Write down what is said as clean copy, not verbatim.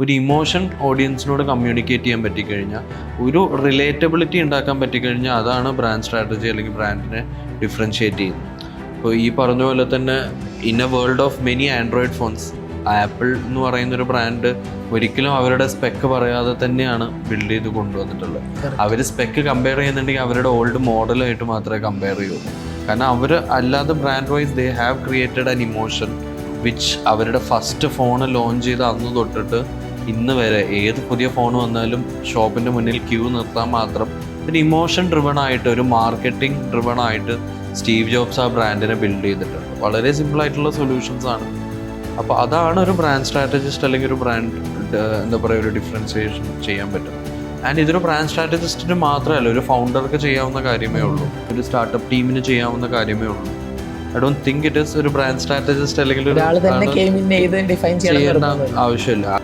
ഒരു emotion ഓഡിയൻസിനോട് communicate ചെയ്യാൻ പറ്റിക്കഴിഞ്ഞാൽ, ഒരു റിലേറ്റബിലിറ്റി ഉണ്ടാക്കാൻ പറ്റിക്കഴിഞ്ഞാൽ അതാണ് ബ്രാൻഡ് സ്ട്രാറ്റജി അല്ലെങ്കിൽ ബ്രാൻഡിനെ ഡിഫറൻഷ്യേറ്റ് ചെയ്യുന്നത്. ഇപ്പോൾ ഈ പറഞ്ഞ പോലെ തന്നെ in A world of many Android phones, apple എന്ന് പറയുന്നൊരു ബ്രാൻഡ് ഒരിക്കലും അവരുടെ സ്പെക്ക് പറയാതെ തന്നെയാണ് ബിൽഡ് ചെയ്ത് കൊണ്ടുവന്നിട്ടുള്ളത്. അവർ സ്പെക്ക് കമ്പയർ ചെയ്യുന്നുണ്ടെങ്കിൽ അവരുടെ ഓൾഡ് മോഡലായിട്ട് മാത്രമേ കമ്പയർ ചെയ്യുള്ളൂ. കാരണം അവർ അല്ലാതെ brand wise they have created an emotion which അവരുടെ ഫസ്റ്റ് ഫോൺ ലോഞ്ച് ചെയ്ത് അന്ന് തൊട്ടിട്ട് ഇന്ന് വരെ ഏത് പുതിയ ഫോൺ വന്നാലും ഷോപ്പിൻ്റെ മുന്നിൽ ക്യൂ നിർത്താൻ മാത്രം ഒരു ഇമോഷൻ ഡ്രിവൺ ആയിട്ട്, ഒരു മാർക്കറ്റിംഗ് ഡ്രിവൺ ആയിട്ട് സ്റ്റീവ് ജോബ്സ് ആ ബ്രാൻഡിനെ ബിൽഡ് ചെയ്തിട്ടുണ്ട്. വളരെ സിമ്പിളായിട്ടുള്ള സൊല്യൂഷൻസ് ആണ്. അപ്പോൾ അതാണ് ഒരു ബ്രാൻഡ് സ്ട്രാറ്റജിസ്റ്റ് അല്ലെങ്കിൽ ഒരു ബ്രാൻഡ് എന്താ പറയുക, ഒരു ഡിഫറൻസിയേഷൻ ചെയ്യാൻ പറ്റും. ആൻഡ് ഇതൊരു ബ്രാൻഡ് സ്ട്രാറ്റജിസ്റ്റിന് മാത്രമല്ല, ഒരു ഫൗണ്ടർക്ക് ചെയ്യാവുന്ന കാര്യമേ ഉള്ളൂ, ഒരു സ്റ്റാർട്ടപ്പ് ടീമിന് ചെയ്യാവുന്ന കാര്യമേ ഉള്ളൂ. I don't think it is ഒരു ബ്രാൻഡ് സ്ട്രാറ്റജിസ്റ്റ് അല്ലെങ്കിൽ ചെയ്യേണ്ട ആവശ്യമില്ല.